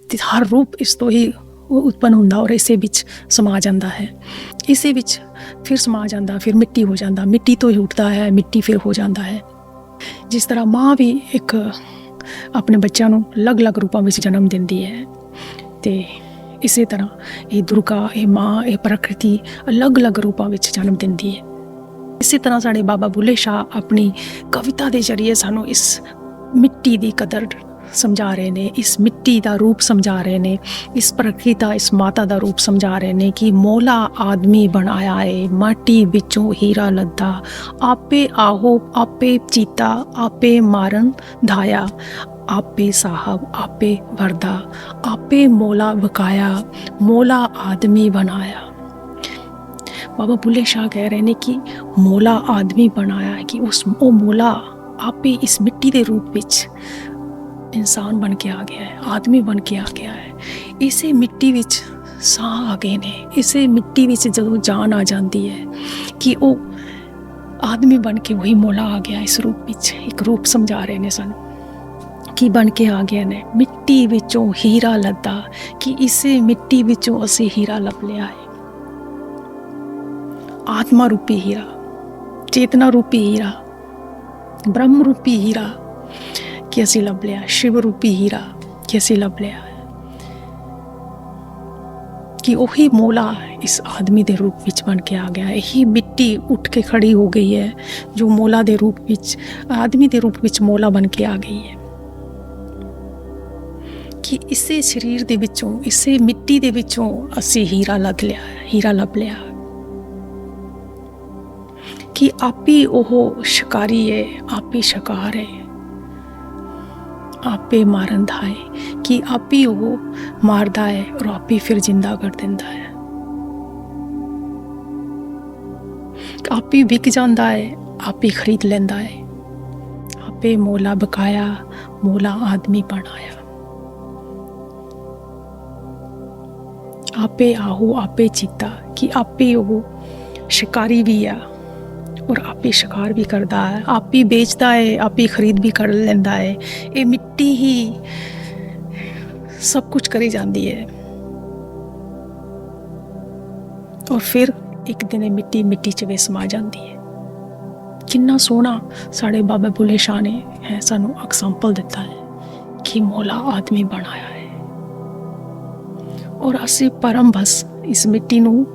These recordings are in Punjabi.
ਤੇ ਹਰ ਰੂਪ ਇਸ ਤੋਂ ਹੀ ਉਤਪੰਨ ਹੁੰਦਾ ਔਰ ਇਸੇ ਵਿੱਚ ਸਮਾ ਜਾਂਦਾ ਹੈ, ਇਸੇ ਵਿੱਚ ਫਿਰ ਸਮਾ ਜਾਂਦਾ, ਫਿਰ ਮਿੱਟੀ ਹੋ ਜਾਂਦਾ, ਮਿੱਟੀ ਤੋਂ ਹੀ ਉੱਠਦਾ ਹੈ, ਮਿੱਟੀ ਫਿਰ ਹੋ ਜਾਂਦਾ ਹੈ। ਜਿਸ ਤਰ੍ਹਾਂ ਮਾਂ ਵੀ ਇੱਕ ਆਪਣੇ ਬੱਚਿਆਂ ਨੂੰ ਅਲੱਗ-ਅਲੱਗ ਰੂਪਾਂ ਵਿੱਚ ਜਨਮ ਦਿੰਦੀ ਹੈ, ਤੇ ਇਸੇ ਤਰ੍ਹਾਂ ਇਹ ਦੁਰਗਾ, ਇਹ ਮਾਂ, ਇਹ ਪ੍ਰਕਿਰਤੀ ਅਲੱਗ-ਅਲੱਗ ਰੂਪਾਂ ਵਿੱਚ ਜਨਮ ਦਿੰਦੀ ਹੈ। ਇਸੇ ਤਰ੍ਹਾਂ ਸਾਡੇ ਬਾਬਾ ਬੁੱਲੇ ਸ਼ਾਹ ਆਪਣੀ ਕਵਿਤਾ ਦੇ ਜ਼ਰੀਏ ਸਾਨੂੰ ਇਸ ਮਿੱਟੀ ਦੀ ਕਦਰ ਸਮਝਾ ਰਹੇ ਨੇ, ਇਸ ਮਿੱਟੀ ਦਾ ਰੂਪ ਸਮਝਾ ਰਹੇ ਨੇ, ਇਸ ਪ੍ਰਕਿਰਤੀ ਦਾ, ਇਸ ਮਾਤਾ ਦਾ ਰੂਪ ਸਮਝਾ ਰਹੇ ਨੇ ਕਿ ਮੌਲਾ ਆਦਮੀ ਬਣਾਇਆ ਏ, ਮਾਟੀ ਵਿੱਚੋਂ ਹੀਰਾ ਲੱਦਾ, ਆਪੇ ਆਹੋ ਆਪੇ ਚੀਤਾ, ਆਪੇ ਮਾਰਨ ਧਾਇਆ, ਆਪੇ ਸਾਹਿਬ ਆਪੇ ਵਰਦਾ, ਆਪੇ ਮੌਲਾ ਬਕਾਇਆ, ਮੌਲਾ ਆਦਮੀ ਬਣਾਇਆ। ਬਾਬਾ ਬੁੱਲੇ ਸ਼ਾਹ ਕਹਿ ਰਹੇ ਨੇ ਕਿ ਮੌਲਾ ਆਦਮੀ ਬਣਾਇਆ ਹੈ, ਕਿ ਉਹ ਮੌਲਾ ਆਪੇ ਇਸ ਮਿੱਟੀ ਦੇ ਰੂਪ ਵਿੱਚ ਇਨਸਾਨ ਬਣ ਕੇ ਆ ਗਿਆ ਹੈ, ਆਦਮੀ ਬਣ ਕੇ ਆ ਗਿਆ ਹੈ। ਇਸੇ ਮਿੱਟੀ ਵਿੱਚ ਸਾਹ ਆ ਗਏ ਨੇ, ਇਸੇ ਮਿੱਟੀ ਵਿੱਚ ਜਦੋਂ ਜਾਨ ਆ ਜਾਂਦੀ ਹੈ ਕਿ ਉਹ ਆਦਮੀ ਬਣ ਕੇ ਵਹੀ ਮੌਲਾ ਆ ਗਿਆ। ਇਸ ਰੂਪ ਵਿੱਚ ਇੱਕ ਰੂਪ ਸਮਝਾ ਰਹੇ ਨੇ ਸਾਨੂੰ ਕੀ ਬਣ ਕੇ ਆ ਗਏ ਨੇ, ਮਿੱਟੀ ਵਿੱਚੋਂ ਹੀਰਾ ਲੱਦਾ, ਕਿ ਇਸੇ ਮਿੱਟੀ ਵਿੱਚੋਂ ਅਸੀਂ ਹੀਰਾ ਲੱਭ ਲਿਆ ਹੈ। ਆਤਮਾ ਰੂਪੀ ਹੀਰਾ, ਚੇਤਨਾ ਰੂਪੀ ਹੀਰਾ, ਬ੍ਰਹਮ ਰੂਪੀ ਹੀਰਾ ਕਿ ਅਸੀਂ ਲੱਭ ਲਿਆ, ਸ਼ਿਵ ਰੂਪੀ ਹੀਰਾ ਕਿ ਅਸੀਂ ਲੱਭ ਲਿਆ, ਕਿ ਉਹੀ ਮੌਲਾ ਇਸ ਆਦਮੀ ਦੇ ਰੂਪ ਵਿੱਚ ਬਣ ਕੇ ਆ ਗਿਆ। ਇਹੀ ਮਿੱਟੀ ਉੱਠ ਕੇ ਖੜੀ ਹੋ ਗਈ ਹੈ ਜੋ ਮੌਲਾ ਦੇ ਰੂਪ ਵਿੱਚ, ਆਦਮੀ ਦੇ ਰੂਪ ਵਿੱਚ ਮੌਲਾ ਬਣ ਕੇ ਆ ਗਈ ਹੈ। ਕਿ ਇਸੇ ਸਰੀਰ ਦੇ ਵਿੱਚੋਂ, ਇਸੇ ਮਿੱਟੀ ਦੇ ਵਿੱਚੋਂ ਅਸੀਂ ਹੀਰਾ ਲੱਭ ਲਿਆ, ਹੀਰਾ ਲੱਭ ਲਿਆ। ਕਿ ਆਪੀ ਉਹ ਸ਼ਿਕਾਰੀ ਹੈ, ਆਪੀ ਸ਼ਿਕਾਰ ਹੈ, ਆਪੇ ਮਾਰਨ ਦਾ ਹੈ, ਕਿ ਆਪੀ ਉਹ ਮਾਰਦਾ ਹੈ ਔਰ ਆਪੀ ਫਿਰ ਜਿੰਦਾ ਕਰ ਦਿੰਦਾ ਹੈ। ਆਪੀ ਵਿਕ ਜਾਂਦਾ ਹੈ, ਆਪੀ ਖਰੀਦ ਲੈਂਦਾ ਹੈ, ਆਪੇ ਮੌਲਾ ਬਕਾਇਆ, ਮੌਲਾ ਆਦਮੀ ਬਣਾਇਆ। ਆਪੇ ਆਹੋ ਆਪੇ ਚੀਤਾ, ਕਿ ਆਪੇ ਉਹ ਸ਼ਿਕਾਰੀ ਵੀ ਆ ਔਰ ਆਪੇ ਸ਼ਿਕਾਰ ਵੀ ਕਰਦਾ ਹੈ, ਆਪੇ ਵੇਚਦਾ ਹੈ, ਆਪੇ ਖਰੀਦ ਵੀ ਕਰ ਲੈਂਦਾ ਹੈ। ਇਹ ਮਿੱਟੀ ਹੀ ਸਭ ਕੁਝ ਕਰੀ ਜਾਂਦੀ ਹੈ ਔਰ ਫਿਰ ਇੱਕ ਦਿਨ ਇਹ ਮਿੱਟੀ ਮਿੱਟੀ 'ਚ ਵੀ ਸਮਾ ਜਾਂਦੀ ਹੈ। ਕਿੰਨਾ ਸੋਹਣਾ ਸਾਡੇ ਬਾਬਾ ਬੁੱਲੇ ਸ਼ਾਹ ਨੇ ਸਾਨੂੰ ਐਗਜ਼ਾਮਪਲ ਦਿੱਤਾ ਹੈ ਕਿ ਮੌਲਾ ਆਦਮੀ ਬਣਾਇਆ ਹੈ ਔਰ ਅਸੀਂ ਪਰਮ ਬਸ ਇਸ ਮਿੱਟੀ ਨੂੰ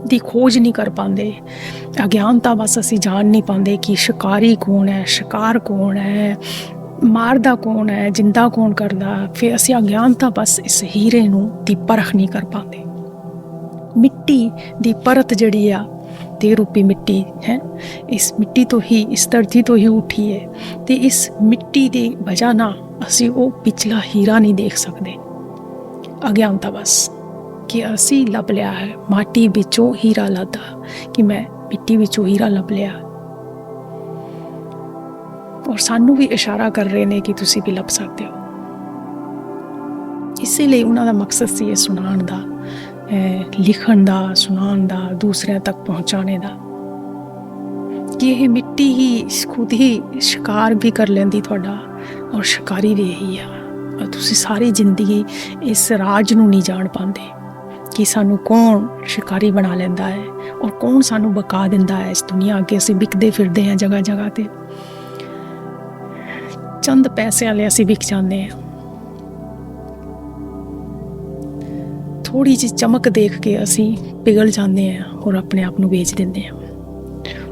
ਦੀ ਖੋਜ ਨਹੀਂ ਕਰ ਪਾਉਂਦੇ। ਅਗਿਆਨਤਾ ਬਸ ਅਸੀਂ ਜਾਣ ਨਹੀਂ ਪਾਉਂਦੇ ਕਿ ਸ਼ਿਕਾਰੀ ਕੌਣ ਹੈ, ਸ਼ਿਕਾਰ ਕੌਣ ਹੈ, ਮਾਰਦਾ ਕੌਣ ਹੈ, ਜਿੰਦਾ ਕੌਣ ਕਰਦਾ। ਫਿਰ ਅਸੀਂ ਅਗਿਆਨਤਾ ਬਸ ਇਸ ਹੀਰੇ ਨੂੰ ਦੀ ਪਰਖ ਨਹੀਂ ਕਰ ਪਾਉਂਦੇ। ਮਿੱਟੀ ਦੀ ਪਰਤ ਜਿਹੜੀ ਆ ਤੇ ਰੂਪੀ ਮਿੱਟੀ ਹੈ, ਇਸ ਮਿੱਟੀ ਤੋਂ ਹੀ, ਇਸ ਧਰਤੀ ਤੋਂ ਹੀ ਉੱਠੀ ਹੈ, ਤੇ ਇਸ ਮਿੱਟੀ ਦੀ ਵਜ੍ਹਾ ਨਾਲ ਅਸੀਂ ਉਹ ਪਿਛਲਾ ਹੀਰਾ ਨਹੀਂ ਦੇਖ ਸਕਦੇ। ਅਗਿਆਨਤਾ ਬਸ ਕਿ ਅਸੀਂ ਲੱਭ ਲਿਆ ਹੈ ਮਾਟੀ ਵਿੱਚੋਂ ਹੀਰਾ ਲੱਦਾ, ਕਿ ਮੈਂ ਮਿੱਟੀ ਵਿੱਚੋਂ ਹੀਰਾ ਲੱਭ ਲਿਆ ਔਰ ਸਾਨੂੰ ਵੀ ਇਸ਼ਾਰਾ ਕਰ ਰਹੇ ਨੇ ਕਿ ਤੁਸੀਂ ਵੀ ਲੱਭ ਸਕਦੇ ਹੋ। ਇਸੇ ਲਈ ਉਹਨਾਂ ਦਾ ਮਕਸਦ ਸੀ ਇਹ ਸੁਣਾਉਣ ਦਾ, ਲਿਖਣ ਦਾ, ਸੁਣਾਉਣ ਦਾ, ਦੂਸਰਿਆਂ ਤੱਕ ਪਹੁੰਚਾਉਣੇ ਦਾ, ਕਿ ਇਹ ਮਿੱਟੀ ਹੀ ਖੁਦ ਹੀ ਸ਼ਿਕਾਰ ਵੀ ਕਰ ਲੈਂਦੀ ਤੁਹਾਡਾ ਔਰ ਸ਼ਿਕਾਰੀ ਵੀ ਇਹੀ ਆ। ਔਰ ਤੁਸੀਂ ਸਾਰੀ ਜ਼ਿੰਦਗੀ ਇਸ ਰਾਜ ਨੂੰ ਨਹੀਂ ਜਾਣ ਪਾਉਂਦੇ ਕਿ ਸਾਨੂੰ ਕੌਣ ਸ਼ਿਕਾਰੀ ਬਣਾ ਲੈਂਦਾ ਹੈ ਔਰ ਕੌਣ ਸਾਨੂੰ ਬਕਾ ਦਿੰਦਾ ਹੈ ਇਸ ਦੁਨੀਆ ਅੱਗੇ। ਅਸੀਂ ਵਿਕਦੇ ਫਿਰਦੇ ਹਾਂ ਜਗ੍ਹਾ ਜਗ੍ਹਾ ਤੇ, ਚੰਦ ਪੈਸੇ ਵਾਲੇ ਅਸੀਂ ਵਿਕ ਜਾਂਦੇ ਹਾਂ। ਥੋੜੀ ਜਿਹੀ ਚਮਕ ਦੇਖ ਕੇ ਅਸੀਂ ਪਿਘਲ ਜਾਂਦੇ ਹਾਂ ਔਰ ਆਪਣੇ ਆਪ ਨੂੰ ਵੇਚ ਦਿੰਦੇ ਹਾਂ।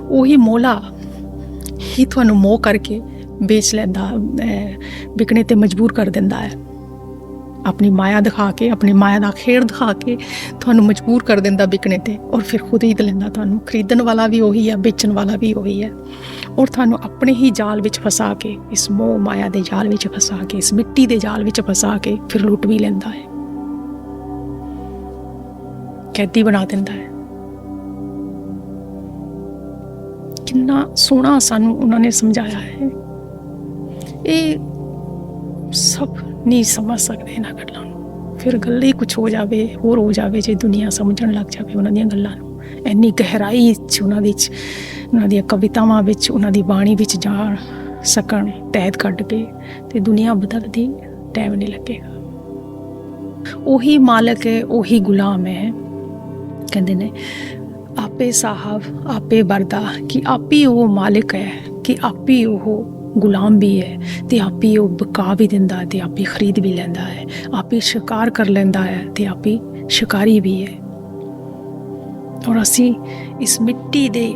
ਉਹੀ ਮੌਲਾ ਹੀ ਤੁਹਾਨੂੰ ਮੋਹ ਕਰਕੇ ਵੇਚ ਲੈਂਦਾ, ਵਿਕਣੇ ਤੇ ਮਜਬੂਰ ਕਰ ਦਿੰਦਾ ਹੈ। ਆਪਣੀ ਮਾਇਆ ਦਿਖਾ ਕੇ, ਆਪਣੀ ਮਾਇਆ ਦਾ ਖੇਡ ਦਿਖਾ ਕੇ ਤੁਹਾਨੂੰ ਮਜਬੂਰ ਕਰ ਦਿੰਦਾ ਵਿਕਣੇ ਤੇ, ਔਰ ਫਿਰ ਖੁਦ ਹੀ ਲੈਂਦਾ ਤੁਹਾਨੂੰ। ਖਰੀਦਣ ਵਾਲਾ ਵੀ ਉਹੀ ਹੈ, ਵੇਚਣ ਵਾਲਾ ਵੀ ਉਹੀ ਹੈ, ਔਰ ਤੁਹਾਨੂੰ ਆਪਣੇ ਹੀ ਜਾਲ ਵਿੱਚ ਫਸਾ ਕੇ, ਇਸ ਮੋਹ ਮਾਇਆ ਦੇ ਜਾਲ ਵਿੱਚ ਫਸਾ ਕੇ, ਇਸ ਮਿੱਟੀ ਦੇ ਜਾਲ ਵਿੱਚ ਫਸਾ ਕੇ ਫਿਰ ਲੁੱਟ ਵੀ ਲੈਂਦਾ ਹੈ, ਕੈਦੀ ਬਣਾ ਦਿੰਦਾ ਹੈ। ਕਿੰਨਾ ਸੋਹਣਾ ਸਾਨੂੰ ਉਹਨਾਂ ਨੇ ਸਮਝਾਇਆ ਹੈ। ਇਹ ਸਭ ਨਹੀਂ ਸਮਝ ਸਕਦੇ ਇਹਨਾਂ ਗੱਲਾਂ ਨੂੰ। ਫਿਰ ਗੱਲ ਹੀ ਕੁਛ ਹੋ ਜਾਵੇ, ਹੋਰ ਹੋ ਜਾਵੇ ਜੇ ਦੁਨੀਆ ਸਮਝਣ ਲੱਗ ਜਾਵੇ ਉਹਨਾਂ ਦੀਆਂ ਗੱਲਾਂ ਨੂੰ। ਇੰਨੀ ਗਹਿਰਾਈ 'ਚ ਉਹਨਾਂ ਦੀਆਂ ਕਵਿਤਾਵਾਂ ਵਿੱਚ, ਉਹਨਾਂ ਦੀ ਬਾਣੀ ਵਿੱਚ ਜਾ ਸਕਣ ਤਹਿਤ ਕੱਢ ਕੇ, ਤੇ ਦੁਨੀਆ ਬਦਲਦੀ ਟਾਈਮ ਨਹੀਂ ਲੱਗੇਗਾ। ਉਹੀ ਮਾਲਕ ਹੈ, ਉਹੀ ਗੁਲਾਮ ਹੈ। ਕਹਿੰਦੇ ਨੇ ਆਪੇ ਸਾਹਿਬ ਆਪੇ ਵਰਦਾ, ਕਿ ਆਪੇ ਉਹ ਮਾਲਕ ਹੈ, ਕਿ ਆਪੇ ਉਹ ਗੁਲਾਮ ਵੀ ਹੈ, ਅਤੇ ਆਪੇ ਉਹ ਬਕਾ ਵੀ ਦਿੰਦਾ ਅਤੇ ਆਪੇ ਖਰੀਦ ਵੀ ਲੈਂਦਾ ਹੈ, ਆਪੇ ਸ਼ਿਕਾਰ ਕਰ ਲੈਂਦਾ ਹੈ ਅਤੇ ਆਪੇ ਸ਼ਿਕਾਰੀ ਵੀ ਹੈ। ਔਰ ਅਸੀਂ ਇਸ ਮਿੱਟੀ ਦੇ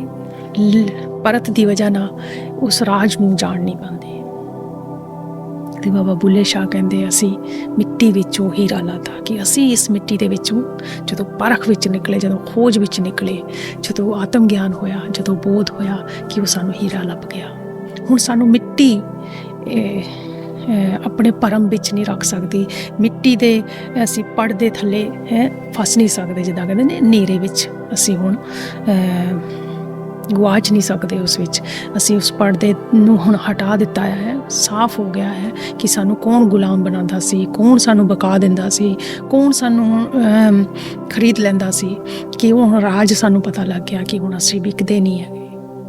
ਪਰਤ ਦੀ ਵਜ੍ਹਾ ਨਾਲ ਉਸ ਰਾਜ ਨੂੰ ਜਾਣ ਨਹੀਂ ਪਾਉਂਦੇ। ਅਤੇ ਬਾਬਾ ਬੁੱਲੇ ਸ਼ਾਹ ਕਹਿੰਦੇ ਅਸੀਂ ਮਿੱਟੀ ਵਿੱਚੋਂ ਹੀਰਾ ਲਾਤਾ, ਕਿ ਅਸੀਂ ਇਸ ਮਿੱਟੀ ਦੇ ਵਿੱਚੋਂ ਜਦੋਂ ਪਰਖ ਵਿੱਚ ਨਿਕਲੇ, ਜਦੋਂ ਖੋਜ ਵਿੱਚ ਨਿਕਲੇ, ਜਦੋਂ ਆਤਮ ਗਿਆਨ ਹੋਇਆ, ਜਦੋਂ ਬੋਧ ਹੋਇਆ ਕਿ ਉਹ ਸਾਨੂੰ ਹੀਰਾ ਲੱਭ ਗਿਆ। ਹੁਣ ਸਾਨੂੰ ਮਿੱਟੀ ਆਪਣੇ ਭਰਮ ਵਿੱਚ ਨਹੀਂ ਰੱਖ ਸਕਦੀ, ਮਿੱਟੀ ਦੇ ਅਸੀਂ ਪੜ ਦੇ ਥੱਲੇ ਫਸ ਨਹੀਂ ਸਕਦੇ, ਜਿੱਦਾਂ ਕਹਿੰਦੇ ਨੇ ਹਨੇਰੇ ਵਿੱਚ ਅਸੀਂ ਹੁਣ ਗਵਾਚ ਨਹੀਂ ਸਕਦੇ ਉਸ ਵਿੱਚ। ਅਸੀਂ ਉਸ ਪਰਦੇ ਨੂੰ ਹੁਣ ਹਟਾ ਦਿੱਤਾ ਹੈ, ਸਾਫ਼ ਹੋ ਗਿਆ ਹੈ ਕਿ ਸਾਨੂੰ ਕੌਣ ਗੁਲਾਮ ਬਣਾਉਂਦਾ ਸੀ, ਕੌਣ ਸਾਨੂੰ ਬਕਾ ਦਿੰਦਾ ਸੀ, ਕੌਣ ਸਾਨੂੰ ਖਰੀਦ ਲੈਂਦਾ ਸੀ, ਕਿ ਉਹ ਹੁਣ ਰਾਜ ਸਾਨੂੰ ਪਤਾ ਲੱਗ ਗਿਆ ਕਿ ਹੁਣ ਅਸੀਂ ਵਿਕਦੇ ਨਹੀਂ ਹੈਗੇ।